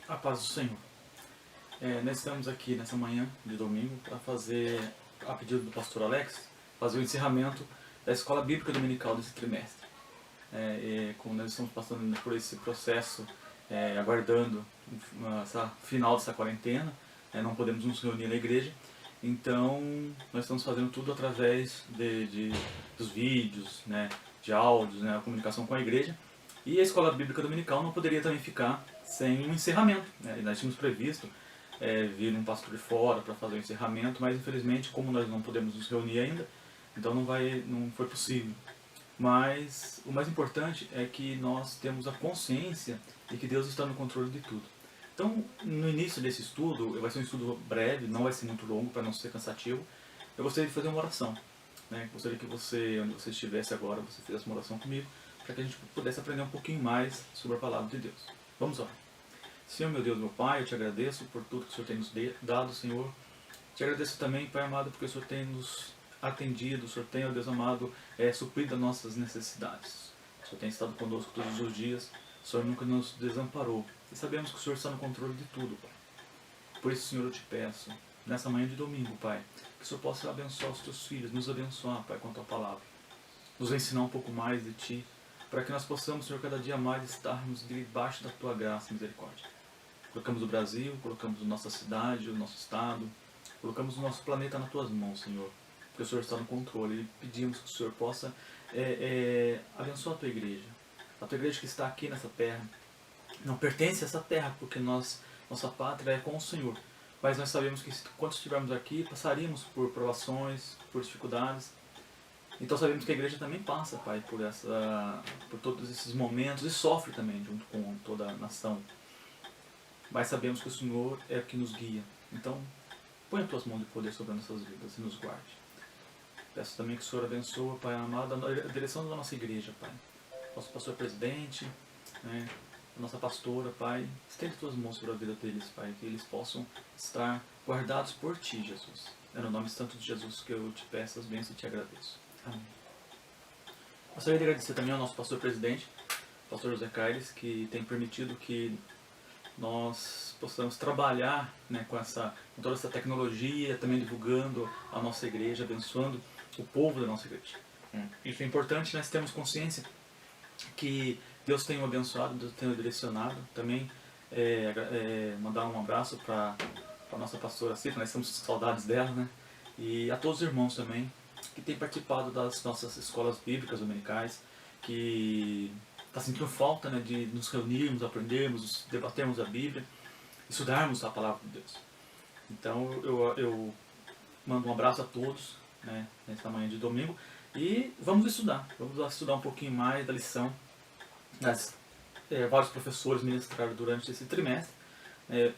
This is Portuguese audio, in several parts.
A paz do Senhor. Nós estamos aqui nessa manhã de domingo para fazer, a pedido do pastor Alex, fazer o encerramento da escola bíblica dominical desse trimestre. Como nós estamos passando por esse processo, aguardando essa final dessa quarentena, não podemos nos reunir na igreja, então nós estamos fazendo tudo através dos vídeos, de áudios, a comunicação com a igreja. E a escola bíblica dominical não poderia também ficar sem um encerramento. Nós tínhamos previsto vir um pastor de fora para fazer o encerramento, mas infelizmente, como nós não podemos nos reunir ainda, então não foi possível. Mas o mais importante é que nós temos a consciência de que Deus está no controle de tudo. Então, no início desse estudo, vai ser um estudo breve, não vai ser muito longo para não ser cansativo, eu gostaria de fazer uma oração. Gostaria que você, onde você estivesse agora, você fizesse uma oração comigo, para que a gente pudesse aprender um pouquinho mais sobre a palavra de Deus. Vamos lá. Senhor, meu Deus, meu Pai, eu te agradeço por tudo que o Senhor tem nos dado, Senhor. Te agradeço também, Pai amado, porque o Senhor tem nos atendido, o Senhor tem, ó Deus amado, suprido as nossas necessidades. O Senhor tem estado conosco todos os dias, o Senhor nunca nos desamparou. E sabemos que o Senhor está no controle de tudo, Pai. Por isso, Senhor, eu te peço, nessa manhã de domingo, Pai, que o Senhor possa abençoar os teus filhos, nos abençoar, Pai, com a tua palavra. Nos ensinar um pouco mais de Ti, para que nós possamos, Senhor, cada dia mais estarmos debaixo da Tua graça e misericórdia. Colocamos o Brasil, colocamos a nossa cidade, o nosso estado, colocamos o nosso planeta nas Tuas mãos, Senhor, porque o Senhor está no controle e pedimos que o Senhor possa abençoar a Tua igreja que está aqui nessa terra. Não pertence a essa terra, porque nossa pátria é com o Senhor, mas nós sabemos que quando estivermos aqui, passaríamos por provações, por dificuldades. Então sabemos que a igreja também passa, Pai, por todos esses momentos e sofre também junto com toda a nação. Mas sabemos que o Senhor é o que nos guia. Então, põe as tuas mãos de poder sobre as nossas vidas e nos guarde. Peço também que o Senhor abençoe, Pai amado, a direção da nossa igreja, Pai. Nosso pastor presidente, a nossa pastora, Pai. Estende as tuas mãos sobre a vida deles, Pai, que eles possam estar guardados por Ti, Jesus. É no nome santo de Jesus que eu te peço as bênçãos e te agradeço. Amém. Gostaria de agradecer também ao nosso pastor presidente, pastor José Caires, que tem permitido que nós possamos trabalhar com toda essa tecnologia, também divulgando a nossa igreja, abençoando o povo da nossa igreja. Isso é importante, nós temos consciência que Deus tem o abençoado, Deus tem o direcionado. Também mandar um abraço para a nossa pastora Cifra, nós temos saudades dela, e a todos os irmãos também que têm participado das nossas escolas bíblicas dominicais, que está sentindo falta de nos reunirmos, aprendermos, debatermos a Bíblia, estudarmos a palavra de Deus. Então eu mando um abraço a todos, nesta manhã de domingo, e vamos estudar um pouquinho mais da lição. Vários professores ministraram durante esse trimestre.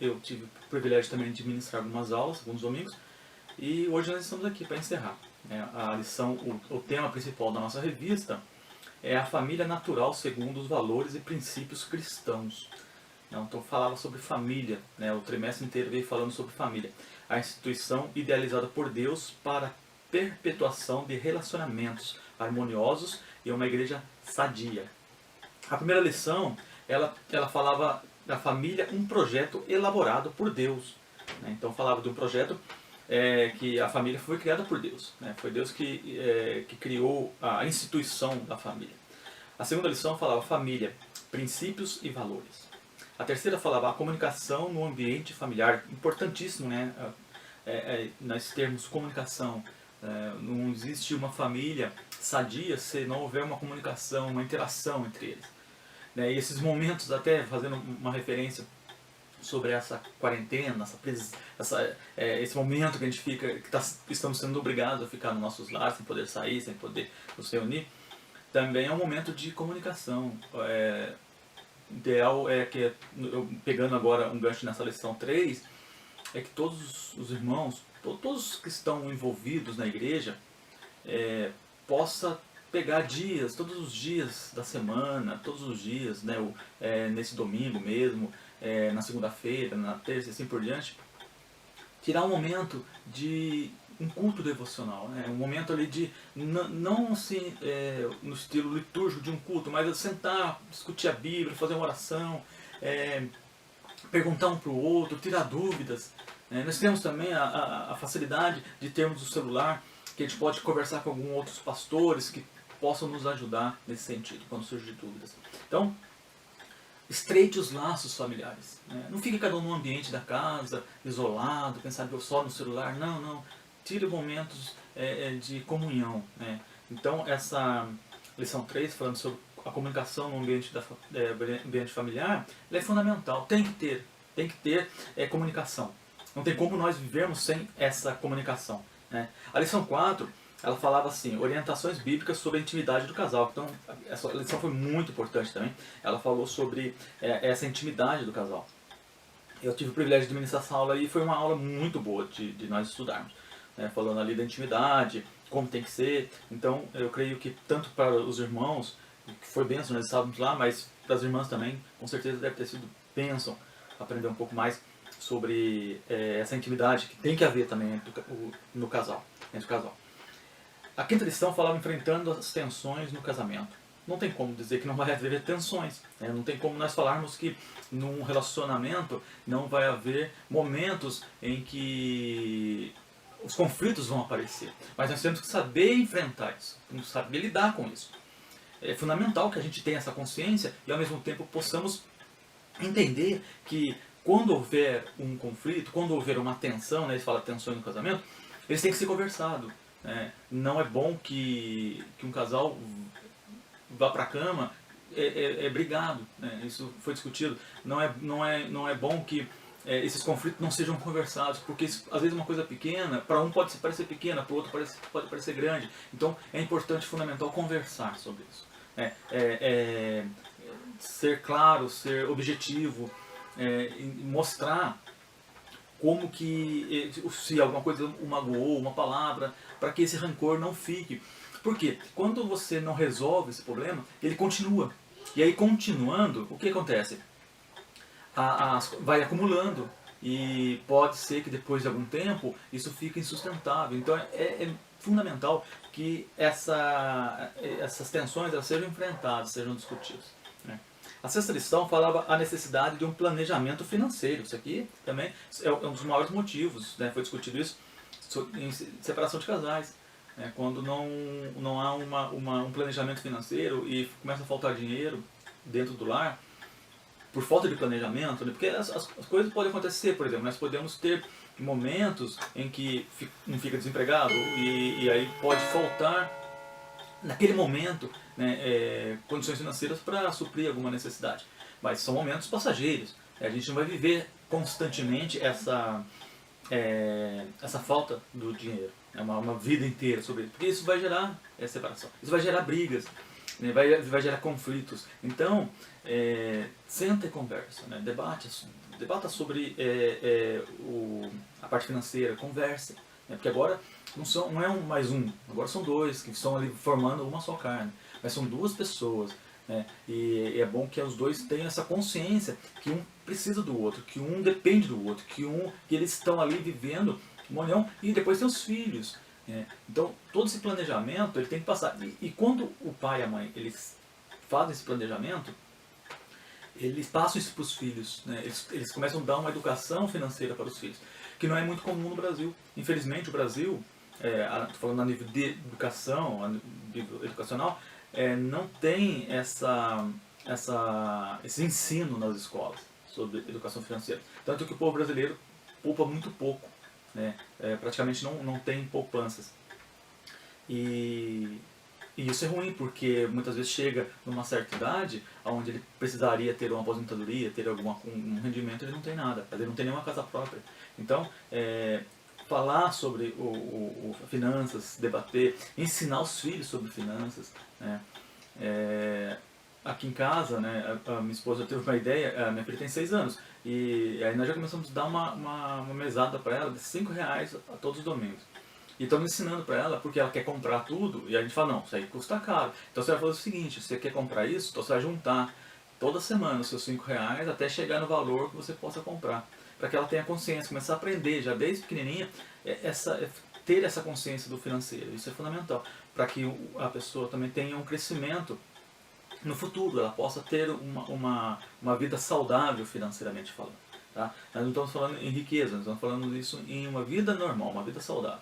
Eu tive o privilégio também de ministrar algumas aulas, alguns domingos, e hoje nós estamos aqui para encerrar. A lição, o tema principal da nossa revista é a família natural segundo os valores e princípios cristãos. Então falava sobre família, o trimestre inteiro veio falando sobre família, a instituição idealizada por Deus para a perpetuação de relacionamentos harmoniosos e uma igreja sadia. A primeira lição, ela falava da família, um projeto elaborado por Deus. Então falava de um projeto que a família foi criada por Deus. Foi Deus que criou a instituição da família. A segunda lição falava família, princípios e valores. A terceira falava a comunicação no ambiente familiar. Importantíssimo, nós termos comunicação. Não existe uma família sadia se não houver uma comunicação, uma interação entre eles. E esses momentos, até fazendo uma referência sobre essa quarentena, esse momento que a gente fica, estamos sendo obrigados a ficar nos nossos lares, sem poder sair, sem poder nos reunir, também é um momento de comunicação. Ideal é que, pegando agora um gancho nessa lição 3, é que todos os irmãos, todos que estão envolvidos na igreja, possa pegar dias, todos os dias da semana, todos os dias, nesse domingo mesmo, na segunda-feira, na terça e assim por diante, tirar um momento de um culto devocional, um momento ali de, não assim, no estilo litúrgico de um culto, mas sentar, discutir a Bíblia, fazer uma oração, perguntar um para o outro, tirar dúvidas. Nós temos também a facilidade de termos o celular, que a gente pode conversar com alguns outros pastores que possam nos ajudar nesse sentido, quando surgem dúvidas. Então, estreite os laços familiares. Não fique cada um no ambiente da casa, isolado, pensando só no celular. Não, não. Tire momentos de comunhão. Então, essa lição 3, falando sobre a comunicação no ambiente familiar, ela é fundamental. Tem que ter comunicação. Não tem como nós vivermos sem essa comunicação. A lição 4, ela falava assim, orientações bíblicas sobre a intimidade do casal. Então, essa lição foi muito importante também. Ela falou sobre essa intimidade do casal. Eu tive o privilégio de ministrar essa aula e foi uma aula muito boa de nós estudarmos. Falando ali da intimidade, como tem que ser. Então, eu creio que tanto para os irmãos, que foi bênção, nós estávamos lá, mas para as irmãs também, com certeza deve ter sido bênção aprender um pouco mais sobre essa intimidade que tem que haver também entre o casal. A quinta lição falava enfrentando as tensões no casamento. Não tem como dizer que não vai haver tensões. Não tem como nós falarmos que num relacionamento não vai haver momentos em que os conflitos vão aparecer. Mas nós temos que saber enfrentar isso, temos que saber lidar com isso. É fundamental que a gente tenha essa consciência e ao mesmo tempo possamos entender que quando houver um conflito, quando houver uma tensão, eles falam tensões no casamento, eles têm que ser conversados. Não é bom que um casal vá para a cama brigado. Isso foi discutido. Não é bom que esses conflitos não sejam conversados, porque isso, às vezes uma coisa pequena, para um pode parecer pequena, para o outro pode parecer grande. Então é importante, fundamental, conversar sobre isso. Ser claro, ser objetivo, mostrar como que, se alguma coisa o magoou, uma palavra, para que esse rancor não fique. Porque quando você não resolve esse problema, ele continua. E aí, continuando, o que acontece? Vai acumulando e pode ser que depois de algum tempo isso fique insustentável. Então é fundamental que essas tensões elas sejam enfrentadas, sejam discutidas. A sexta lição falava a necessidade de um planejamento financeiro. Isso aqui também é um dos maiores motivos, foi discutido isso em separação de casais. Quando não há um planejamento financeiro e começa a faltar dinheiro dentro do lar, por falta de planejamento, porque as coisas podem acontecer. Por exemplo, nós podemos ter momentos em que um fica desempregado e aí pode faltar naquele momento condições financeiras para suprir alguma necessidade. Mas são momentos passageiros. A gente não vai viver constantemente essa falta do dinheiro. Uma vida inteira sobre isso. Porque isso vai gerar separação. Isso vai gerar brigas. Vai gerar conflitos. Então, senta e conversa. Debata sobre a parte financeira. Converse. Porque agora não é mais um, agora são dois que estão ali formando uma só carne. Mas são duas pessoas. E é bom que os dois tenham essa consciência que um precisa do outro, que um depende do outro, que eles estão ali vivendo uma união e depois tem os filhos. Então todo esse planejamento ele tem que passar. E quando o pai e a mãe eles fazem esse planejamento, eles passam isso para os filhos. Eles começam a dar uma educação financeira para os filhos, que não é muito comum no Brasil. Infelizmente o Brasil, estou falando a nível de educação, a nível educacional, não tem esse ensino nas escolas sobre educação financeira. Tanto que o povo brasileiro poupa muito pouco, praticamente não tem poupanças. E isso é ruim, porque muitas vezes chega numa certa idade, onde ele precisaria ter uma aposentadoria, ter um rendimento, ele não tem nada, ele não tem nenhuma casa própria. Então, falar sobre finanças, debater, ensinar os filhos sobre finanças. Aqui em casa, a minha esposa teve uma ideia, a minha filha tem 6 anos, e aí nós já começamos a dar uma mesada para ela de R$5 a todos os domingos. E estamos ensinando para ela, porque ela quer comprar tudo, e a gente fala, não, isso aí custa caro. Então você vai fazer o seguinte, se você quer comprar isso, então você vai juntar toda semana os seus R$5 até chegar no valor que você possa comprar. Para que ela tenha consciência, começar a aprender já desde pequenininha, ter essa consciência do financeiro. Isso é fundamental, para que a pessoa também tenha um crescimento no futuro, ela possa ter uma vida saudável financeiramente falando. Tá? Nós não estamos falando em riqueza, nós estamos falando isso em uma vida normal, uma vida saudável.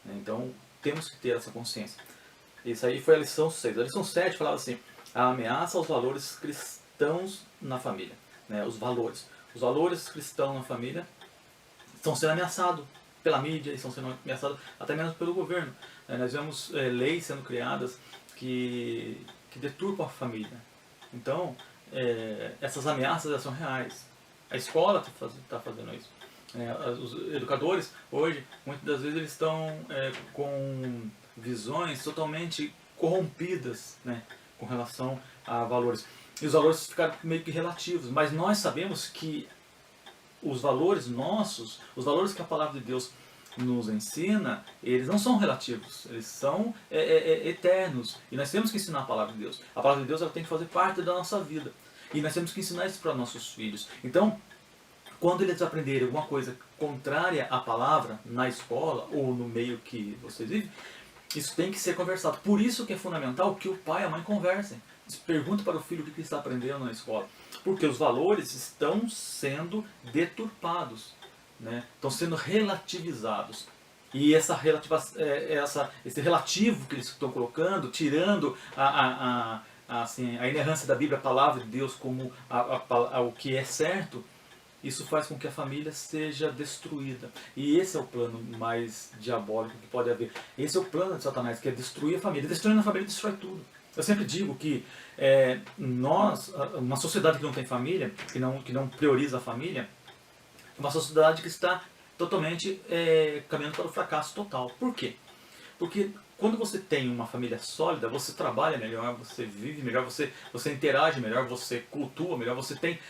Né? Então temos que ter essa consciência. Isso aí foi a lição 6. A lição 7 falava assim: a ameaça aos valores cristãos na família. Né? Os valores cristãos na família estão sendo ameaçados pela mídia, estão sendo ameaçados até mesmo pelo governo. Nós vemos leis sendo criadas que deturpam a família. Então, essas ameaças são reais. A escola está fazendo isso. Os educadores, hoje, muitas das vezes eles estão com visões totalmente corrompidas, né, com relação a valores. E os valores ficaram meio que relativos, mas nós sabemos que os valores nossos, os valores que a palavra de Deus nos ensina, eles não são relativos, eles são eternos. E nós temos que ensinar a palavra de Deus. A palavra de Deus ela tem que fazer parte da nossa vida. E nós temos que ensinar isso para nossos filhos. Então, quando eles aprenderem alguma coisa contrária à palavra na escola ou no meio que vocês vivem, isso tem que ser conversado. Por isso que é fundamental que o pai e a mãe conversem. Pergunta para o filho o que ele está aprendendo na escola. Porque os valores estão sendo deturpados, né? Estão sendo relativizados. E esse relativo que eles estão colocando, tirando assim, a inerrância da Bíblia, a palavra de Deus como o que é certo, isso faz com que a família seja destruída. E esse é o plano mais diabólico que pode haver. Esse é o plano de Satanás, que é destruir a família. Destruindo a família, destrói tudo. Eu sempre digo que uma sociedade que não tem família, que não prioriza a família, é uma sociedade que está totalmente caminhando para o fracasso total. Por quê? Porque quando você tem uma família sólida, você trabalha melhor, você vive melhor, você interage melhor, você cultua melhor, você tem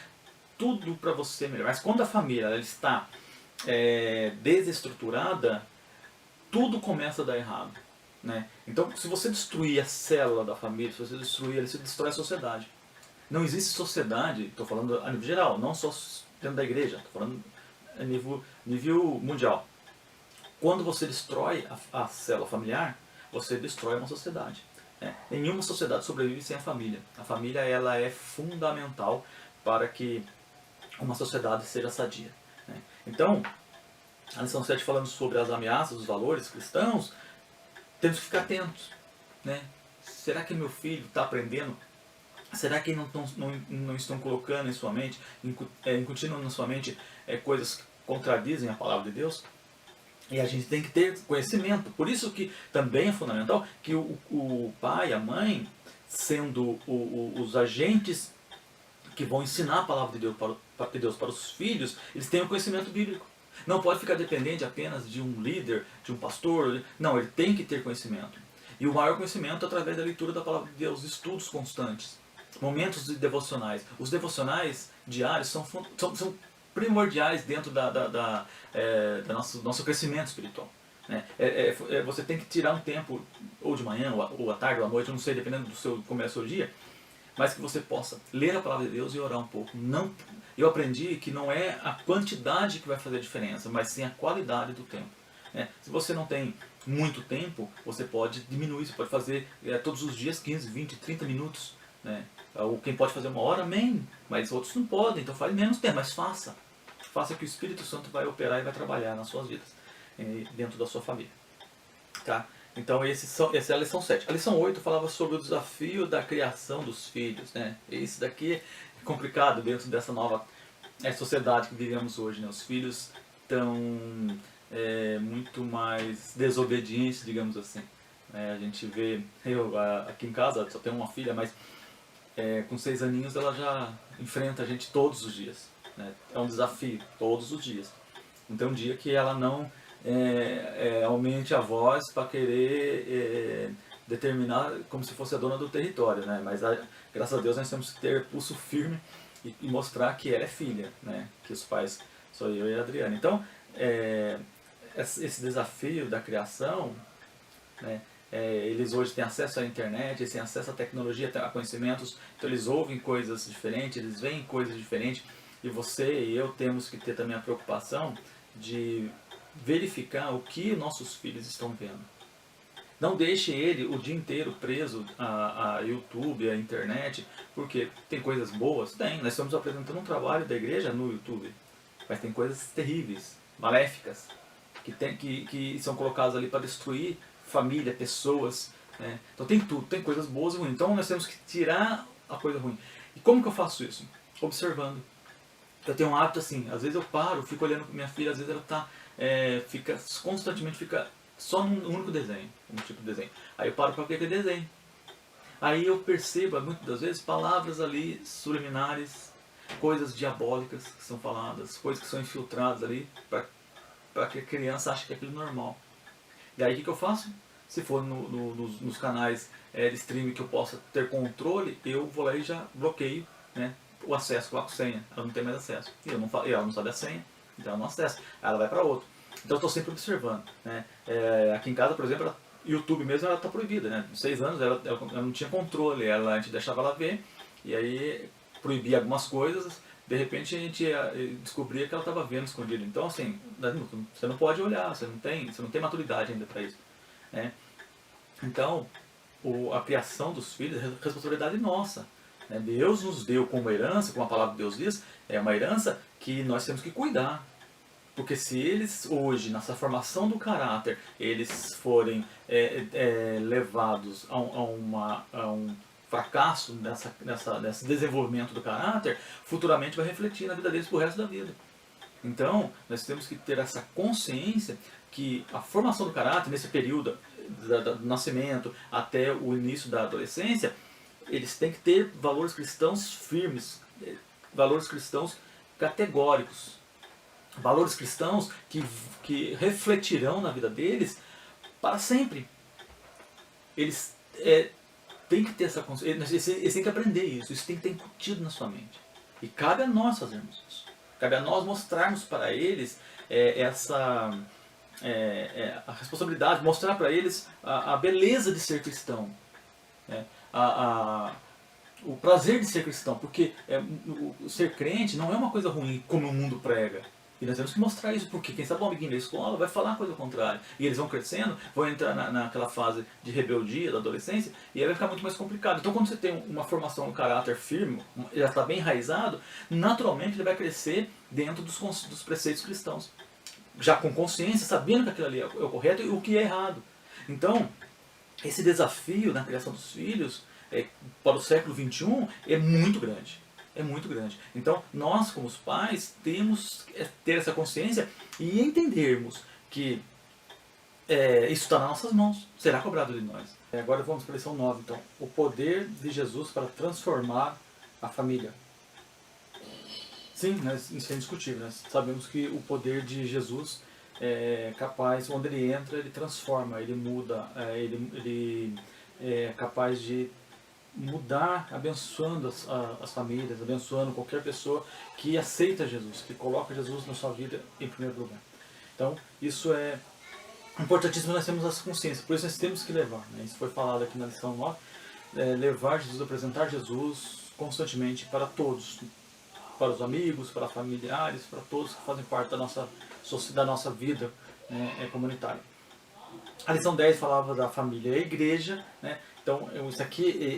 tudo para você melhor. Mas quando a família ela está desestruturada, tudo começa a dar errado. Né? Então, se você destruir a célula da família, se você destruir ela, você destrói a sociedade. Não existe sociedade, estou falando a nível geral, não só dentro da igreja, estou falando a nível mundial. Quando você destrói a célula familiar, você destrói uma sociedade. Né? Nenhuma sociedade sobrevive sem a família. A família ela é fundamental para que uma sociedade seja sadia. Né? Então, a lição 7 falando sobre as ameaças, os valores cristãos, temos que ficar atentos. Né? Será que meu filho está aprendendo? Será que não estão colocando em sua mente, incutindo na sua mente coisas que contradizem a palavra de Deus? E a gente tem que ter conhecimento. Por isso que também é fundamental que o pai, a mãe, sendo os agentes que vão ensinar a palavra de Deus para os filhos, eles tenham conhecimento bíblico. Não pode ficar dependente apenas de um líder, de um pastor. Não, ele tem que ter conhecimento. E o maior conhecimento é através da leitura da palavra de Deus, estudos constantes, momentos de devocionais. Os devocionais diários são primordiais dentro do nosso crescimento espiritual. Né? Você tem que tirar um tempo, ou de manhã, ou à tarde, ou à noite, eu não sei, dependendo do seu como é o seu dia, mas que você possa ler a palavra de Deus e orar um pouco. Eu aprendi que não é a quantidade que vai fazer a diferença, mas sim a qualidade do tempo. Né? Se você não tem muito tempo, você pode diminuir, você pode fazer todos os dias 15, 20, 30 minutos. Né? Ou quem pode fazer 1 hora, amém, mas outros não podem, então faz menos tempo, mas faça. Faça que o Espírito Santo vai operar e vai trabalhar nas suas vidas, dentro da sua família. Tá? Então essa é a lição 7. A lição 8 falava sobre o desafio da criação dos filhos. Né? Isso daqui é complicado dentro dessa nova sociedade que vivemos hoje. Né? Os filhos estão muito mais desobedientes, digamos assim. A gente vê, eu aqui em casa só tenho uma filha, mas com 6 aninhos ela já enfrenta a gente todos os dias. Né? É um desafio, todos os dias. Não tem um dia que ela não aumente a voz para querer determinar como se fosse a dona do território. Né? Mas graças a Deus nós temos que ter pulso firme e mostrar que ela é filha, né? Que os pais sou eu e a Adriana. Então, esse desafio da criação, né? Eles hoje têm acesso à internet, eles têm acesso à tecnologia, a conhecimentos, então eles ouvem coisas diferentes, eles veem coisas diferentes, e você e eu temos que ter também a preocupação de verificar o que nossos filhos estão vendo. Não deixe ele o dia inteiro preso a YouTube, a internet, porque tem coisas boas? Tem, nós estamos apresentando um trabalho da igreja no YouTube. mas tem coisas terríveis, maléficas, que são colocadas ali para destruir família, pessoas, né? Então tem tudo, tem coisas boas e ruins. Então nós temos que tirar a coisa ruim. E como que eu faço isso? Observando. Eu tenho um hábito assim, às vezes eu paro, fico olhando para minha filha, às vezes ela constantemente fica só num único desenho, um tipo de desenho. Aí eu paro para ver aquele desenho. Aí eu percebo, muitas das vezes, palavras ali subliminares, coisas diabólicas que são faladas, coisas que são infiltradas ali para que a criança ache que é aquilo normal. E aí o que eu faço? Se for nos canais de streaming que eu possa ter controle, eu vou lá e já bloqueio, né, o acesso, coloco senha, ela não tem mais acesso. E ela não sabe a senha, então ela não acessa, aí ela vai para outro. Então eu estou sempre observando. Né? Aqui em casa, por exemplo, YouTube mesmo ela está proibida. Né? Com 6 anos ela não tinha controle, a gente deixava ela ver, e aí proibia algumas coisas, de repente a gente descobria que ela estava vendo escondido. Então assim, você não pode olhar, você não tem maturidade ainda para isso. Né? Então, a criação dos filhos é responsabilidade nossa. Né? Deus nos deu como herança, como a palavra de Deus diz, é uma herança que nós temos que cuidar. Porque se eles hoje, nessa formação do caráter, eles forem levados a um fracasso nesse desenvolvimento do caráter, futuramente vai refletir na vida deles pro resto da vida. Então, nós temos que ter essa consciência que a formação do caráter, nesse período do nascimento até o início da adolescência, eles têm que ter valores cristãos firmes, valores cristãos categóricos, valores cristãos que refletirão na vida deles para sempre. Eles têm que ter essa consciência, eles têm que aprender isso tem que ter incutido na sua mente. E cabe a nós fazermos isso. Cabe a nós mostrarmos para eles a responsabilidade, mostrar para eles a beleza de ser cristão. Né? O prazer de ser cristão, porque o ser crente não é uma coisa ruim como o mundo prega. E nós temos que mostrar isso, porque quem sabe um amiguinho da escola vai falar a coisa contrária. E eles vão crescendo, vão entrar naquela fase de rebeldia, da adolescência, e aí vai ficar muito mais complicado. Então quando você tem uma formação, um caráter firme, já está bem enraizado, naturalmente ele vai crescer dentro dos preceitos cristãos. Já com consciência, sabendo que aquilo ali é o correto e o que é errado. Então, esse desafio na criação dos filhos para o século XXI é muito grande. É muito grande. Então, nós, como os pais, temos que ter essa consciência e entendermos que isso está nas nossas mãos, será cobrado de nós. Agora vamos para a lição 9, então. O poder de Jesus para transformar a família. Sim, isso é indiscutível. Nós sabemos que o poder de Jesus é capaz, onde ele entra, ele transforma, ele muda, ele é capaz de mudar, abençoando as famílias, abençoando qualquer pessoa que aceita Jesus, que coloca Jesus na sua vida em primeiro lugar. Então, isso é importantíssimo, nós temos essa consciência, por isso nós temos que levar. Né? Isso foi falado aqui na lição 9, levar Jesus, apresentar Jesus constantemente para todos, para os amigos, para familiares, para todos que fazem parte da nossa vida, né, comunitária. A lição 10 falava da família e a igreja, né? Então,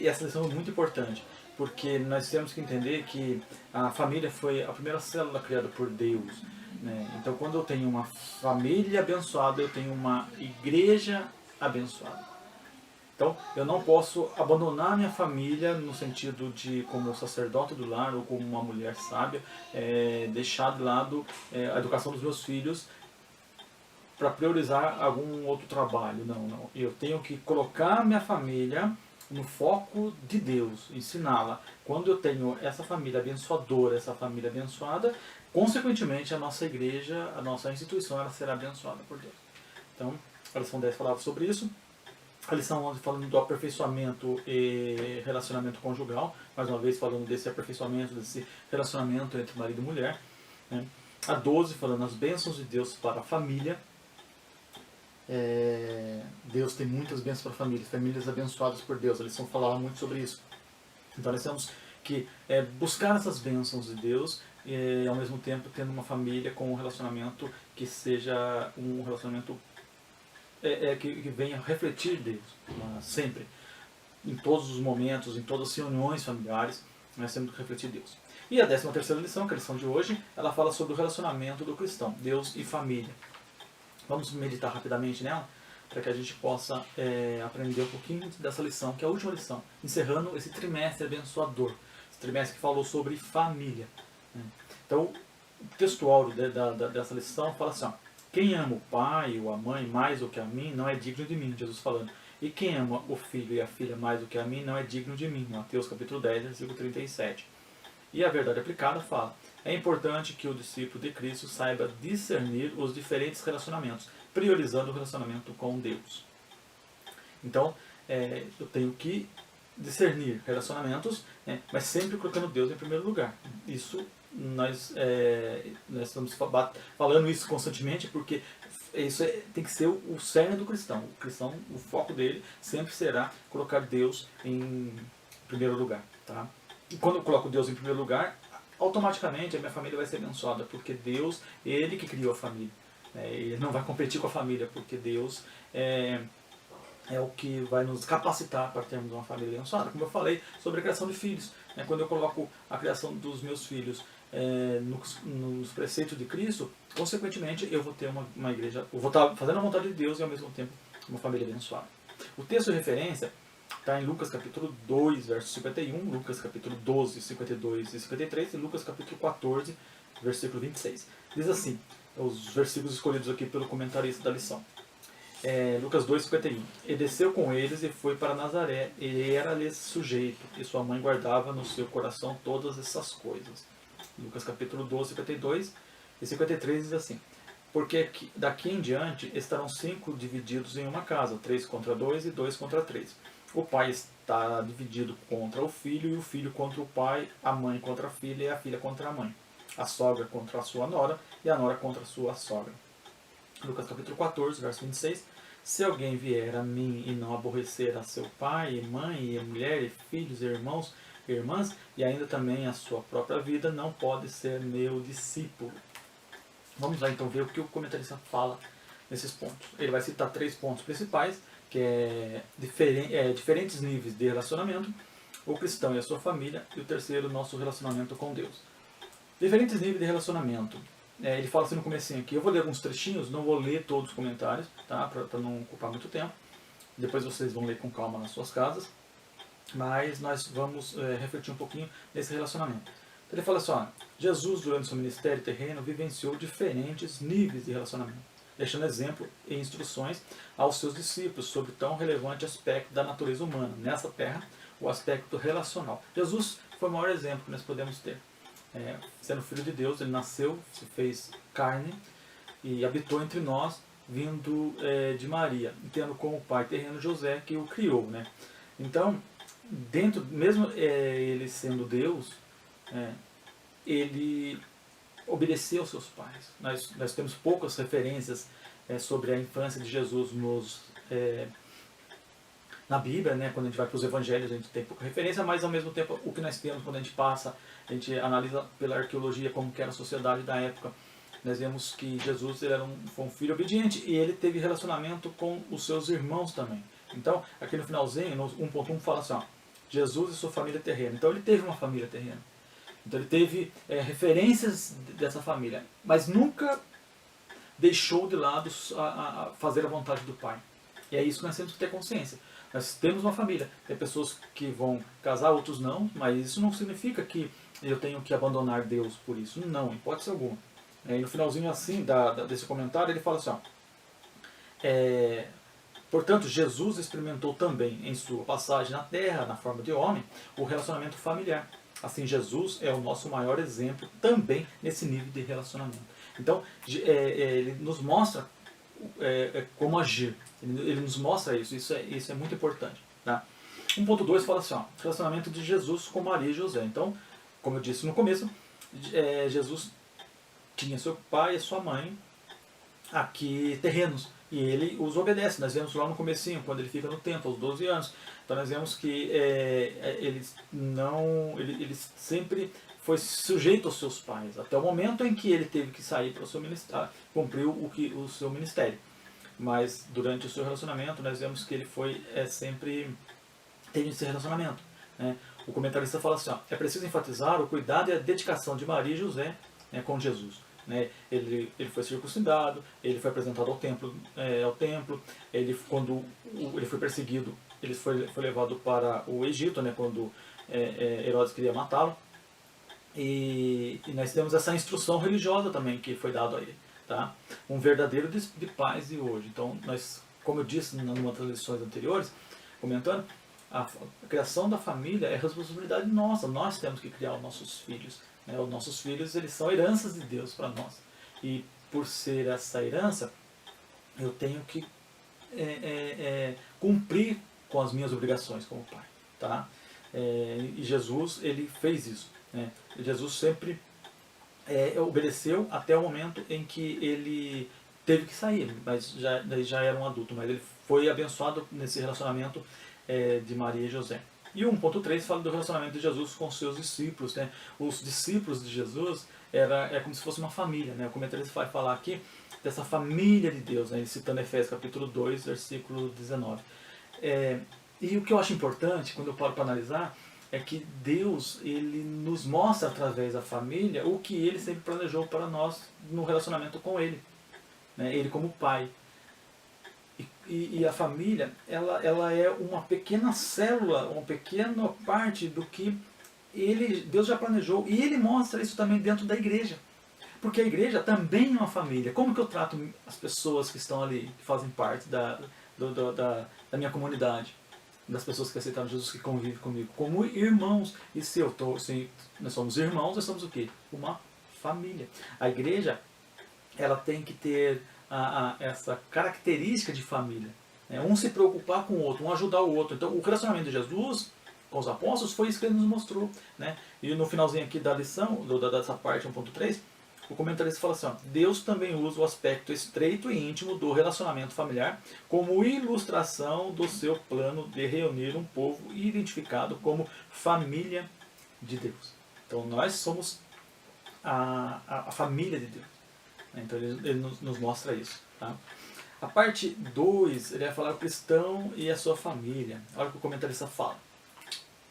essa lição é muito importante, porque nós temos que entender que a família foi a primeira célula criada por Deus. Né? Então, quando eu tenho uma família abençoada, eu tenho uma igreja abençoada. Então, eu não posso abandonar minha família no sentido de como sacerdote do lar ou como uma mulher sábia, deixar de lado a educação dos meus filhos para priorizar algum outro trabalho. Não. Eu tenho que colocar minha família no foco de Deus, ensiná-la. Quando eu tenho essa família abençoadora, essa família abençoada, consequentemente a nossa igreja, a nossa instituição, ela será abençoada por Deus. Então, a lição 10 falava sobre isso. A lição 11 falando do aperfeiçoamento e relacionamento conjugal, mais uma vez falando desse aperfeiçoamento, desse relacionamento entre marido e mulher. Né? A 12 falando as bênçãos de Deus para a família. Deus tem muitas bênçãos para a família, famílias abençoadas por Deus. A lição falava muito sobre isso. Então nós temos que buscar essas bênçãos de Deus e ao mesmo tempo tendo uma família com um relacionamento que seja um relacionamento que venha refletir Deus, sempre, em todos os momentos, em todas as reuniões familiares, nós temos que refletir Deus. E a 13ª lição, que é a lição de hoje, ela fala sobre o relacionamento do cristão, Deus e família. Vamos meditar rapidamente nela, para que a gente possa aprender um pouquinho dessa lição, que é a última lição, encerrando esse trimestre abençoador, esse trimestre que falou sobre família. Então, o textual dessa lição fala assim, ó, quem ama o pai ou a mãe mais do que a mim, não é digno de mim, Jesus falando. E quem ama o filho e a filha mais do que a mim, não é digno de mim. Mateus capítulo 10, versículo 37. E a verdade aplicada fala, é importante que o discípulo de Cristo saiba discernir os diferentes relacionamentos, priorizando o relacionamento com Deus. Então, eu tenho que discernir relacionamentos, mas sempre colocando Deus em primeiro lugar. Isso nós estamos falando isso constantemente, porque isso tem que ser o cerne do cristão. O cristão, o foco dele sempre será colocar Deus em primeiro lugar. Tá? E quando eu coloco Deus em primeiro lugar, automaticamente a minha família vai ser abençoada, porque Deus, Ele que criou a família. Ele não vai competir com a família, porque Deus é o que vai nos capacitar para termos uma família abençoada. Como eu falei sobre a criação de filhos. Quando eu coloco a criação dos meus filhos nos preceitos de Cristo, consequentemente eu vou ter uma igreja, eu vou estar fazendo a vontade de Deus e ao mesmo tempo uma família abençoada. O texto de referência está em Lucas capítulo 2, verso 51, Lucas capítulo 12, 52 e 53 e Lucas capítulo 14, versículo 26. Diz assim, os versículos escolhidos aqui pelo comentarista da lição. Lucas 2, 51. E desceu com eles e foi para Nazaré, e era-lhes sujeito, e sua mãe guardava no seu coração todas essas coisas. Lucas capítulo 12, 52 e 53 diz assim, porque daqui em diante estarão 5 divididos em uma casa, 3 contra 2 e 2 contra 3. O pai está dividido contra o filho, e o filho contra o pai, a mãe contra a filha e a filha contra a mãe, a sogra contra a sua nora e a nora contra a sua sogra. Lucas capítulo 14, verso 26. Se alguém vier a mim e não aborrecer a seu pai, e mãe, e mulher, e filhos, e irmãos, e irmãs, e ainda também a sua própria vida, não pode ser meu discípulo. Vamos lá então ver o que o comentarista fala nesses pontos. Ele vai citar 3 pontos principais, que é diferentes níveis de relacionamento, o cristão e a sua família, e o terceiro, nosso relacionamento com Deus. Diferentes níveis de relacionamento. Ele fala assim no comecinho aqui, eu vou ler alguns trechinhos, não vou ler todos os comentários, tá? Para não ocupar muito tempo. Depois vocês vão ler com calma nas suas casas. Mas nós vamos refletir um pouquinho nesse relacionamento. Então ele fala assim, ó, Jesus durante seu ministério terreno vivenciou diferentes níveis de relacionamento, deixando exemplo e instruções aos seus discípulos sobre tão relevante aspecto da natureza humana, nessa terra, o aspecto relacional. Jesus foi o maior exemplo que nós podemos ter. Sendo filho de Deus, ele nasceu, se fez carne e habitou entre nós, vindo de Maria, tendo como pai terreno José, que o criou. Né? Então, mesmo ele sendo Deus, ele obedeceu aos seus pais. Nós temos poucas referências sobre a infância de Jesus na Bíblia, né? Quando a gente vai para os evangelhos a gente tem pouca referência, mas ao mesmo tempo o que nós temos quando a gente analisa pela arqueologia como que era a sociedade da época, nós vemos que Jesus foi um filho obediente e ele teve relacionamento com os seus irmãos também. Então, aqui no finalzinho, no 1.1 fala assim, ó, Jesus e sua família terrena. Então ele teve uma família terrena. Então ele teve referências dessa família, mas nunca deixou de lado a fazer a vontade do Pai. E é isso que nós temos que ter consciência. Nós temos uma família. Tem pessoas que vão casar, outros não, mas isso não significa que eu tenho que abandonar Deus por isso. Não, em hipótese alguma. E no finalzinho assim desse comentário ele fala assim, ó, portanto, Jesus experimentou também em sua passagem na terra, na forma de homem, o relacionamento familiar. Assim, Jesus é o nosso maior exemplo também nesse nível de relacionamento. Então, ele nos mostra como agir. Ele nos mostra isso. Isso é muito importante. Tá? 1.2 fala assim, ó, relacionamento de Jesus com Maria e José. Então, como eu disse no começo, Jesus tinha seu pai e sua mãe aqui terrenos. E ele os obedece. Nós vemos lá no comecinho, quando ele fica no templo, aos 12 anos. Então nós vemos que ele sempre foi sujeito aos seus pais, até o momento em que ele teve que sair para o seu ministério, cumpriu o seu ministério. Mas durante o seu relacionamento, nós vemos que ele foi sempre teve esse relacionamento. Né? o comentarista fala assim, ó, é preciso enfatizar o cuidado e a dedicação de Maria e José, né, com Jesus. Né? Ele foi circuncidado, ele foi apresentado ao templo, quando ele foi perseguido, ele foi levado para o Egito, né, quando Herodes queria matá-lo. E nós temos essa instrução religiosa também que foi dada a ele. Tá? Um verdadeiro de paz e hoje. Então, nós, como eu disse numa das lições anteriores, comentando, a criação da família é responsabilidade nossa. Nós temos que criar os nossos filhos. Né? Os nossos filhos, eles são heranças de Deus para nós. E por ser essa herança, eu tenho que cumprir com as minhas obrigações como pai. Tá? E Jesus, ele fez isso. Né? Jesus sempre obedeceu até o momento em que ele teve que sair, mas já era um adulto, mas ele foi abençoado nesse relacionamento de Maria e José. E o 1.3 fala do relacionamento de Jesus com os seus discípulos. Né? Os discípulos de Jesus é como se fosse uma família. Né? O comentarista vai falar aqui dessa família de Deus, né? Ele citando Efésios capítulo 2, versículo 19. E o que eu acho importante, quando eu paro para analisar, é que Deus, ele nos mostra através da família o que ele sempre planejou para nós no relacionamento com ele. Né? Ele como pai. E a família, ela é uma pequena célula, uma pequena parte do que Deus já planejou. E ele mostra isso também dentro da igreja. Porque a igreja também é uma família. Como que eu trato as pessoas que estão ali, que fazem parte da minha comunidade? Das pessoas que aceitaram Jesus, que convivem comigo, como irmãos. E se nós somos irmãos, nós somos o quê? Uma família. A igreja, ela tem que ter essa característica de família. Né? Um se preocupar com o outro, um ajudar o outro. Então, o relacionamento de Jesus com os apóstolos foi isso que ele nos mostrou. Né? E no finalzinho aqui da lição, dessa parte 1.3, o comentarista fala assim, ó, Deus também usa o aspecto estreito e íntimo do relacionamento familiar como ilustração do seu plano de reunir um povo identificado como família de Deus. Então nós somos a família de Deus. Então ele nos mostra isso. Tá? A parte 2, ele vai falar o cristão e a sua família. Olha o que o comentarista fala.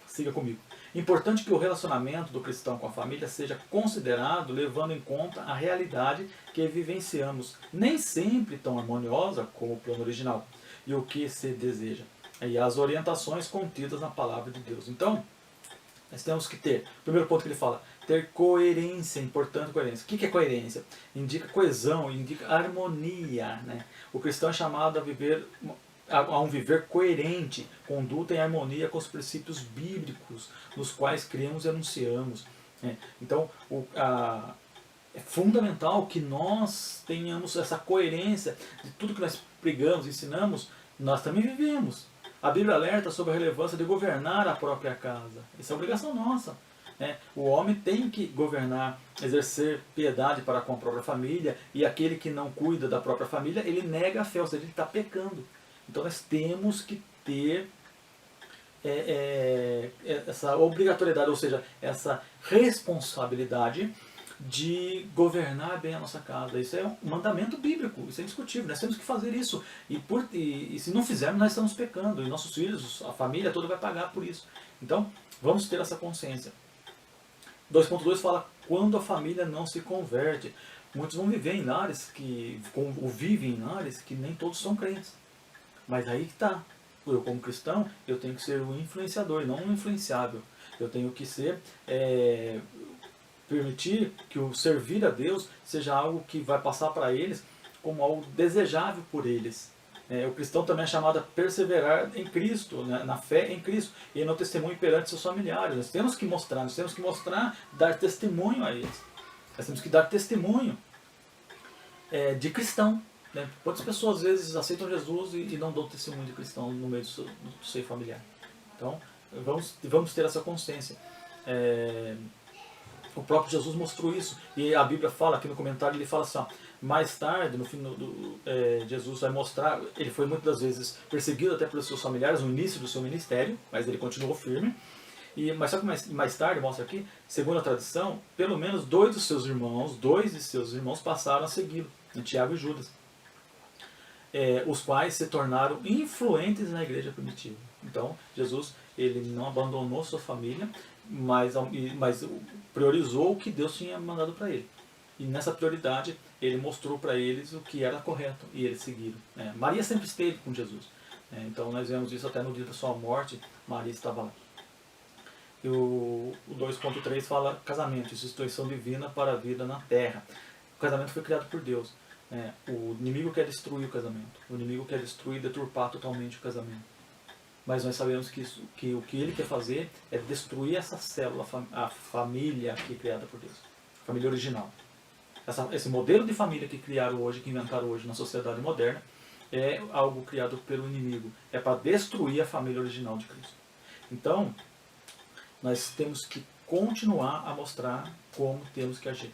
Siga comigo. Importante que o relacionamento do cristão com a família seja considerado levando em conta a realidade que vivenciamos, nem sempre tão harmoniosa como o plano original, e o que se deseja, e as orientações contidas na palavra de Deus. Então, nós temos que ter, o primeiro ponto que ele fala, ter coerência, importante coerência. O que é coerência? Indica coesão, indica harmonia. Né? O cristão é chamado a viver a um viver coerente, conduta em harmonia com os princípios bíblicos, nos quais cremos e anunciamos. Então, é fundamental que nós tenhamos essa coerência de tudo que nós pregamos, ensinamos, nós também vivemos. A Bíblia alerta sobre a relevância de governar a própria casa. Isso é obrigação nossa. O homem tem que governar, exercer piedade para com a própria família, e aquele que não cuida da própria família, ele nega a fé, ou seja, ele está pecando. Então nós temos que ter essa obrigatoriedade, ou seja, essa responsabilidade de governar bem a nossa casa. Isso é um mandamento bíblico, isso é indiscutível, nós temos que fazer isso. E se não fizermos, nós estamos pecando, e nossos filhos, a família toda vai pagar por isso. Então, vamos ter essa consciência. 2.2 fala, quando a família não se converte. Muitos vão viver em lares ou vivem em lares que nem todos são crentes. Mas aí que está. Eu, como cristão, eu tenho que ser um influenciador e não um influenciável. Eu tenho que permitir que o servir a Deus seja algo que vai passar para eles como algo desejável por eles. O cristão também é chamado a perseverar em Cristo, na fé em Cristo, e no testemunho perante seus familiares. Nós temos que mostrar, dar testemunho a eles. Nós temos que dar testemunho de cristão. Quantas pessoas às vezes aceitam Jesus e não dão testemunho de cristão no meio do seio familiar? Então, vamos ter essa consciência. O próprio Jesus mostrou isso, e a Bíblia fala, aqui no comentário, ele fala assim, ó, mais tarde, no fim Jesus vai mostrar, ele foi muitas das vezes perseguido até pelos seus familiares no início do seu ministério, mas ele continuou firme. Mas só que mais tarde, mostra aqui, segundo a tradição, pelo menos dois de seus irmãos passaram a segui-lo, Tiago e Judas. Os quais se tornaram influentes na igreja primitiva. Então, Jesus, ele não abandonou sua família, mas priorizou o que Deus tinha mandado para ele. E nessa prioridade, ele mostrou para eles o que era correto, e eles seguiram. Maria sempre esteve com Jesus. Então nós vemos isso até no dia da sua morte, Maria estava lá. E o 2.3 fala casamento, instituição divina para a vida na terra. O casamento foi criado por Deus. O inimigo quer destruir o casamento. O inimigo quer destruir e deturpar totalmente o casamento. Mas nós sabemos que o que ele quer fazer é destruir essa célula, a família que é criada por Deus. A família original. Esse modelo de família que criaram hoje, que inventaram hoje na sociedade moderna, é algo criado pelo inimigo. É para destruir a família original de Cristo. Então, nós temos que continuar a mostrar como temos que agir.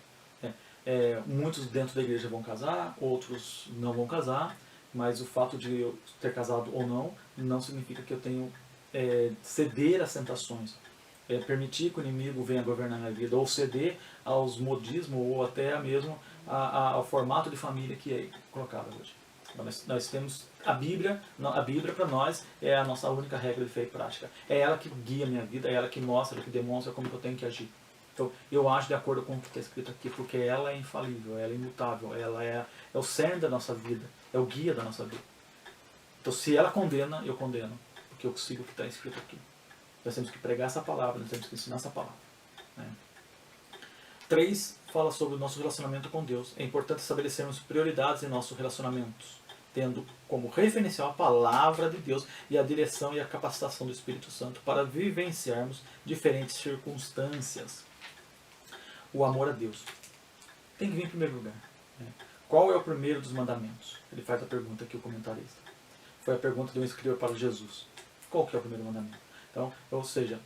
Muitos dentro da igreja vão casar, outros não vão casar, mas o fato de eu ter casado ou não significa que eu tenho ceder às tentações, permitir que o inimigo venha governar a minha vida, ou ceder aos modismos, ou até mesmo ao formato de família que é colocado hoje. Nós temos a Bíblia para nós é a nossa única regra de fé e prática. É ela que guia a minha vida, é ela que mostra, que demonstra como eu tenho que agir. Então, eu acho de acordo com o que está escrito aqui, porque ela é infalível, ela é imutável, ela é o cerne da nossa vida, é o guia da nossa vida. Então, se ela condena, eu condeno, porque eu sigo o que está escrito aqui. Nós temos que pregar essa palavra, nós temos que ensinar essa palavra. 3 fala sobre o nosso relacionamento com Deus. É importante estabelecermos prioridades em nossos relacionamentos, tendo como referencial a palavra de Deus e a direção e a capacitação do Espírito Santo para vivenciarmos diferentes circunstâncias. O amor a Deus tem que vir em primeiro lugar. Qual é o primeiro dos mandamentos? Ele faz a pergunta aqui, o comentarista. Foi a pergunta de um escritor para Jesus. Qual que é o primeiro mandamento? Então, ou seja,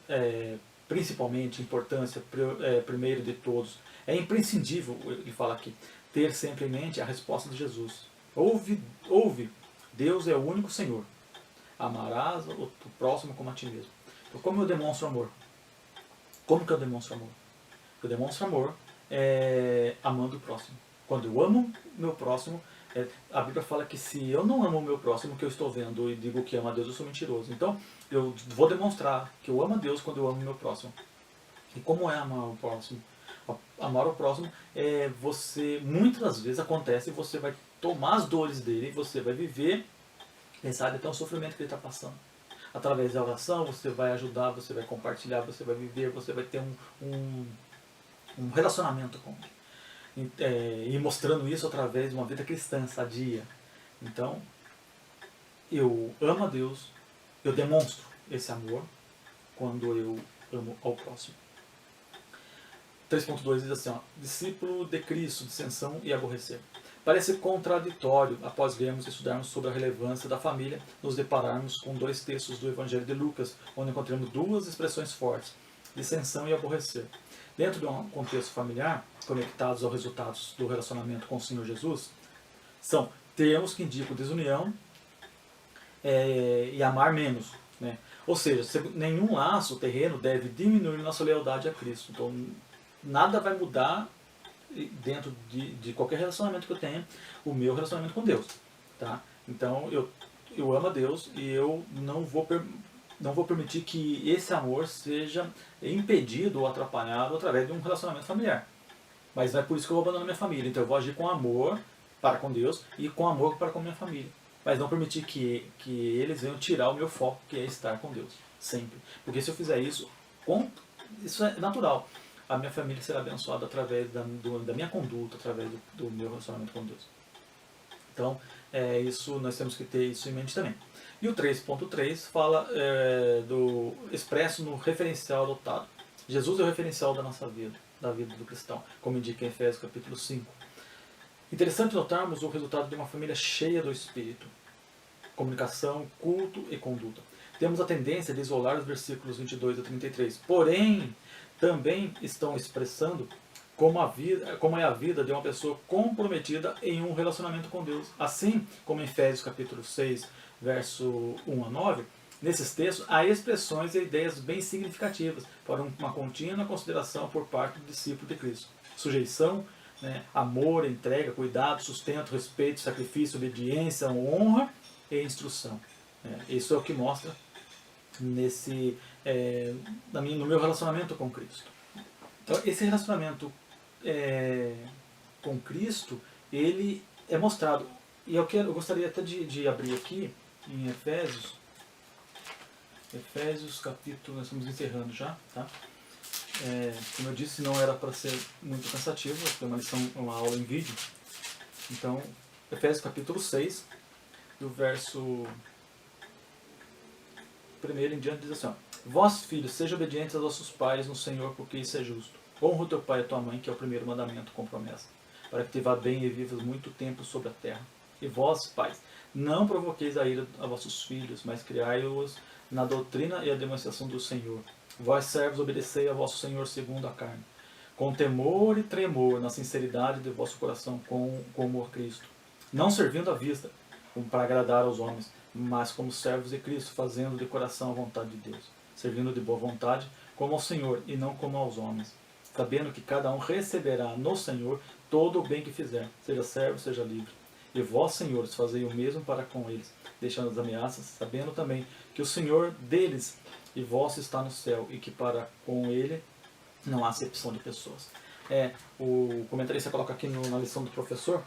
principalmente, importância, primeiro de todos, é imprescindível, ele fala aqui, ter sempre em mente a resposta de Jesus. Ouve, Deus é o único Senhor. Amarás o próximo como a ti mesmo. Então, como eu demonstro amor? Como que eu demonstro amor? Eu demonstro amor amando o próximo. Quando eu amo meu próximo, a Bíblia fala que se eu não amo o meu próximo, que eu estou vendo e digo que amo a Deus, eu sou mentiroso. Então, eu vou demonstrar que eu amo a Deus quando eu amo o meu próximo. E como é amar o próximo? Amar o próximo muitas das vezes acontece, você vai tomar as dores dele, você vai viver, quem sabe até o sofrimento que ele está passando. Através da oração, você vai ajudar, você vai compartilhar, você vai viver, você vai ter um relacionamento com ele. E mostrando isso através de uma vida cristã, sadia. Então, eu amo a Deus, eu demonstro esse amor quando eu amo ao próximo. 3.2 diz assim, discípulo de Cristo, dissensão e aborrecer. Parece contraditório, após lermos e estudarmos sobre a relevância da família, nos depararmos com 2 textos do Evangelho de Lucas, onde encontramos 2 expressões fortes, dissensão e aborrecer. Dentro de um contexto familiar, conectados aos resultados do relacionamento com o Senhor Jesus, são termos que indicam desunião e amar menos. Ou seja, nenhum laço terreno deve diminuir nossa lealdade a Cristo. Então, nada vai mudar dentro de qualquer relacionamento que eu tenha, o meu relacionamento com Deus. Tá? Então, eu amo a Deus e eu não vou permitir que esse amor seja impedido ou atrapalhado através de um relacionamento familiar. Mas não é por isso que eu vou abandonar minha família. Então eu vou agir com amor para com Deus e com amor para com minha família. Mas não permitir que eles venham tirar o meu foco, que é estar com Deus. Sempre. Porque se eu fizer isso, isso é natural. A minha família será abençoada através da minha conduta, através do meu relacionamento com Deus. Então, nós temos que ter isso em mente também. E o 3.3 fala do expresso no referencial adotado. Jesus é o referencial da nossa vida, da vida do cristão, como indica em Efésios capítulo 5. Interessante notarmos o resultado de uma família cheia do Espírito. Comunicação, culto e conduta. Temos a tendência de isolar os versículos 22 a 33. Porém, também estão expressando como é a vida de uma pessoa comprometida em um relacionamento com Deus. Assim como em Efésios capítulo 6, verso 1 a 9, nesses textos há expressões e ideias bem significativas para uma contínua consideração por parte do discípulo de Cristo. Sujeição, amor, entrega, cuidado, sustento, respeito, sacrifício, obediência, honra e instrução. Isso é o que mostra no meu relacionamento com Cristo. Então, esse relacionamento com Cristo, ele é mostrado. E eu gostaria até de abrir aqui em Efésios capítulo, nós estamos encerrando já, tá? Como eu disse, não era para ser muito cansativo, foi uma aula em vídeo. Então, Efésios capítulo 6, do verso 1 em diante, diz assim, ó, vós, filhos, sejam obedientes aos vossos pais no Senhor, porque isso é justo. Honra o teu pai e a tua mãe, que é o primeiro mandamento com promessa, para que te vá bem e vivas muito tempo sobre a terra. E vós, pais, não provoqueis a ira a vossos filhos, mas criai-os na doutrina e a demonstração do Senhor. Vós, servos, obedecei a vosso Senhor segundo a carne, com temor e tremor, na sinceridade de vosso coração, como a Cristo, não servindo à vista, como para agradar aos homens, mas como servos de Cristo, fazendo de coração a vontade de Deus, servindo de boa vontade, como ao Senhor e não como aos homens, sabendo que cada um receberá no Senhor todo o bem que fizer, seja servo, seja livre. E vós, senhores, fazei o mesmo para com eles, deixando as ameaças, sabendo também que o Senhor deles e vosso está no céu, e que para com ele não há acepção de pessoas. O comentarista coloca aqui na lição do professor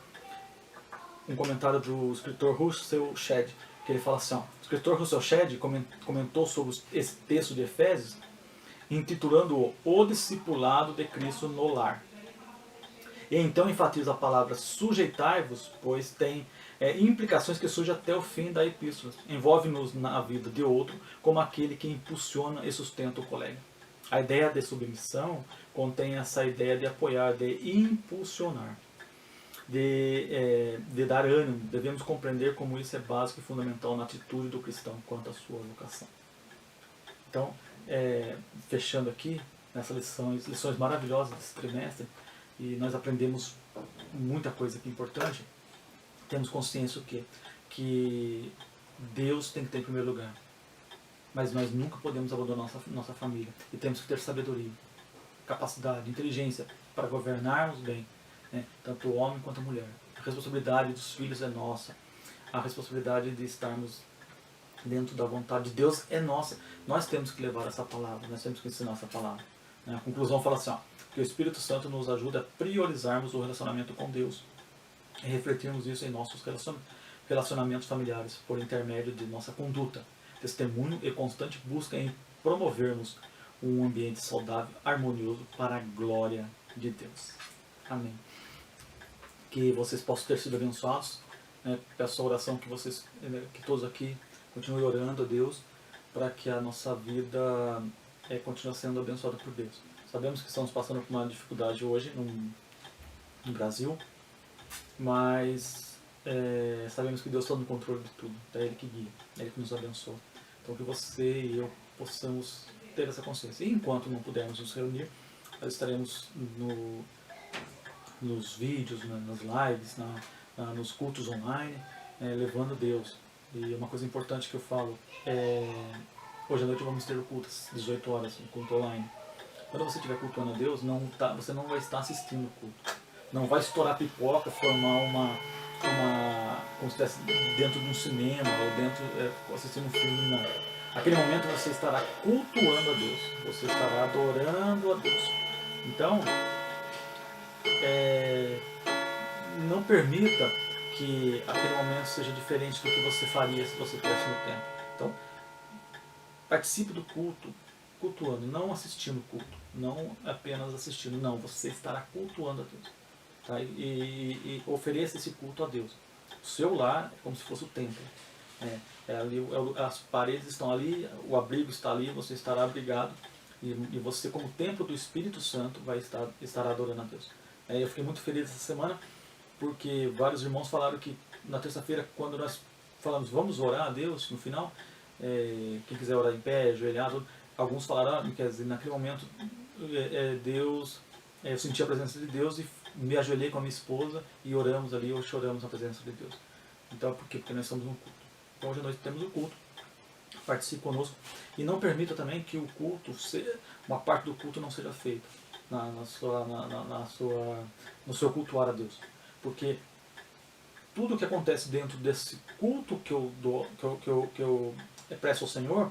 um comentário do escritor Russell Shedd, que ele fala assim, ó, o escritor Russell Shedd comentou sobre esse texto de Efésios, intitulando-o O Discipulado de Cristo no Lar. E então enfatiza a palavra sujeitai-vos, pois tem implicações que surgem até o fim da epístola. Envolve-nos na vida de outro como aquele que impulsiona e sustenta o colega. A ideia de submissão contém essa ideia de apoiar, de impulsionar, de dar ânimo. Devemos compreender como isso é básico e fundamental na atitude do cristão quanto à sua vocação. Então, fechando aqui, nessas lições maravilhosas desse trimestre, e nós aprendemos muita coisa aqui importante, temos consciência que Deus tem que ter em primeiro lugar. Mas nós nunca podemos abandonar nossa família. E temos que ter sabedoria, capacidade, inteligência para governarmos bem, né? Tanto o homem quanto a mulher. A responsabilidade dos filhos é nossa. A responsabilidade de estarmos dentro da vontade de Deus é nossa. Nós temos que levar essa palavra, nós temos que ensinar essa palavra. A conclusão fala assim, ó, que o Espírito Santo nos ajuda a priorizarmos o relacionamento com Deus e refletirmos isso em nossos relacionamentos familiares, por intermédio de nossa conduta, testemunho e constante busca em promovermos um ambiente saudável, harmonioso, para a glória de Deus. Amém. Que vocês possam ter sido abençoados, né? Peço a oração que todos aqui continuem orando a Deus, para que a nossa vida continue sendo abençoada por Deus. Sabemos que estamos passando por uma dificuldade hoje no Brasil, mas sabemos que Deus está no controle de tudo, é Ele que guia, é Ele que nos abençoa. Então que você e eu possamos ter essa consciência. E enquanto não pudermos nos reunir, nós estaremos nos vídeos, nas lives, nos cultos online, levando Deus. E uma coisa importante que eu falo, hoje à noite vamos ter o culto às 18 horas, o culto online. Quando você estiver cultuando a Deus, você não vai estar assistindo o culto. Não vai estourar pipoca, formar como se estivesse dentro de um cinema ou assistindo um filme, não. Naquele momento você estará cultuando a Deus, você estará adorando a Deus. Então, não permita que aquele momento seja diferente do que você faria se você estivesse no templo. Então, participe do culto, cultuando, não assistindo o culto, não apenas assistindo, não, você estará cultuando a Deus. Tá? E ofereça esse culto a Deus. O seu lar é como se fosse o templo. As paredes estão ali, o abrigo está ali, você estará abrigado, e você, como templo do Espírito Santo, vai estar adorando a Deus. Eu fiquei muito feliz essa semana, porque vários irmãos falaram que na terça-feira, quando nós falamos vamos orar a Deus, no final, quem quiser orar em pé, ajoelhado, alguns falaram, quer dizer, naquele momento Deus, eu senti a presença de Deus e me ajoelhei com a minha esposa e oramos ali, ou choramos na presença de Deus. Então, por quê? Porque nós estamos no culto. Então hoje nós temos o culto, participe conosco e não permita também que o culto, uma parte do culto não seja feita no seu cultuar a Deus. Porque tudo que acontece dentro desse culto que eu presto ao Senhor,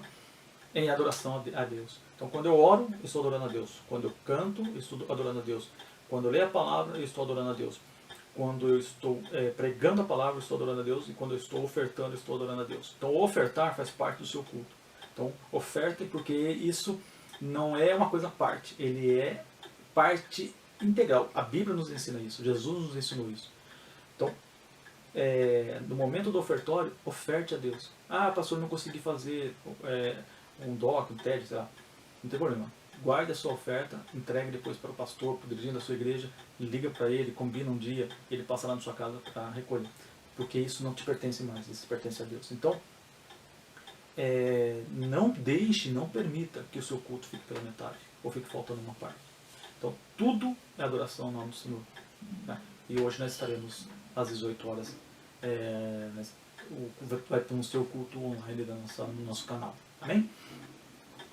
em adoração a Deus. Então, quando eu oro, eu estou adorando a Deus. Quando eu canto, eu estou adorando a Deus. Quando eu leio a palavra, eu estou adorando a Deus. Quando eu estou pregando a palavra, eu estou adorando a Deus. E quando eu estou ofertando, eu estou adorando a Deus. Então, ofertar faz parte do seu culto. Então, ofertem, porque isso não é uma coisa à parte. Ele é parte integral. A Bíblia nos ensina isso. Jesus nos ensinou isso. Então, no momento do ofertório, oferte a Deus. Ah, pastor, não consegui fazer um DOC, um TED, sei lá. Não tem problema. Guarde a sua oferta, entregue depois para o pastor, para o dirigente da sua igreja, liga para ele, combina um dia, ele passa lá na sua casa para recolher. Porque isso não te pertence mais, isso pertence a Deus. Então, não deixe, não permita que o seu culto fique pela metade, ou fique faltando uma parte. Então, tudo é adoração ao nome do Senhor. Né? E hoje nós estaremos às 18 horas. Vai ter um seu culto online no nosso canal. Amém?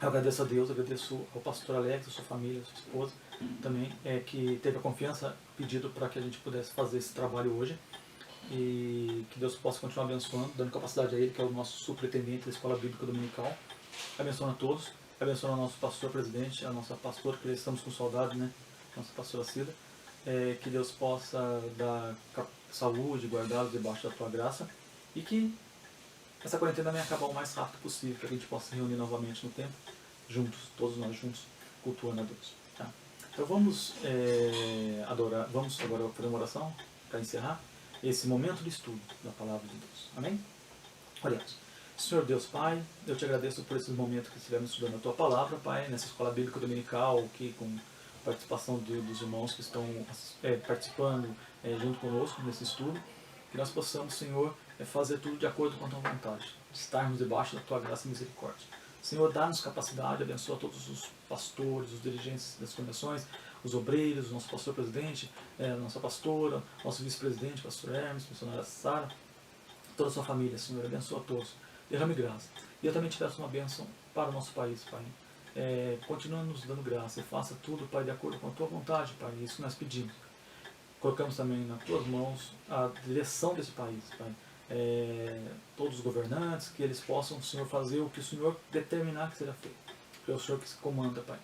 Eu agradeço a Deus, agradeço ao pastor Alex, a sua família, a sua esposa, também, que teve a confiança, pedido para que a gente pudesse fazer esse trabalho hoje. E que Deus possa continuar abençoando, dando capacidade a Ele, que é o nosso superintendente da Escola Bíblica Dominical. Abençoando a todos, abençoando o nosso pastor presidente, a nossa pastora, que estamos com saudade, né? Nossa pastora Cida. Que Deus possa dar saúde, guardá-los debaixo da tua graça. E que essa quarentena venha acabar o mais rápido possível, que a gente possa se reunir novamente no templo, juntos, todos nós juntos, cultuando a Deus. Tá? Então vamos vamos agora fazer uma oração para encerrar esse momento de estudo da Palavra de Deus. Amém? Oremos. Senhor Deus Pai, eu te agradeço por esses momentos que estivemos estudando a Tua Palavra, Pai, nessa Escola Bíblica Dominical, aqui com participação dos irmãos que estão participando junto conosco nesse estudo, que nós possamos, Senhor, fazer tudo de acordo com a Tua vontade, estarmos debaixo da Tua graça e misericórdia. Senhor, dá-nos capacidade, abençoa todos os pastores, os dirigentes das convenções, os obreiros, o nosso pastor presidente, nossa pastora, nosso vice-presidente, pastor Hermes, missionária Sara, toda a sua família, Senhor, abençoa a todos, derrame graça. E eu também te peço uma bênção para o nosso país, Pai. Continua nos dando graça e faça tudo, Pai, de acordo com a Tua vontade, Pai, é isso que nós pedimos. Colocamos também nas Tuas mãos a direção desse país, Pai. Todos os governantes, que eles possam, Senhor, fazer o que o Senhor determinar que seja feito. Porque é o Senhor que se comanda, Pai.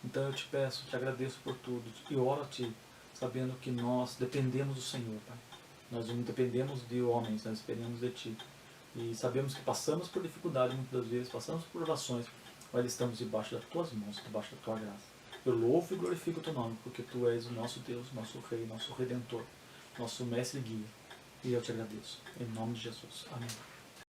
Então eu te peço, te agradeço por tudo e oro a Ti, sabendo que nós dependemos do Senhor, Pai. Nós não dependemos de homens, nós dependemos de Ti. E sabemos que passamos por dificuldade muitas das vezes, passamos por provações, mas estamos debaixo das Tuas mãos, debaixo da Tua graça. Eu louvo e glorifico o Teu nome, porque Tu és o nosso Deus, nosso Rei, nosso Redentor, nosso Mestre e Guia. E eu te agradeço. Em nome de Jesus. Amém.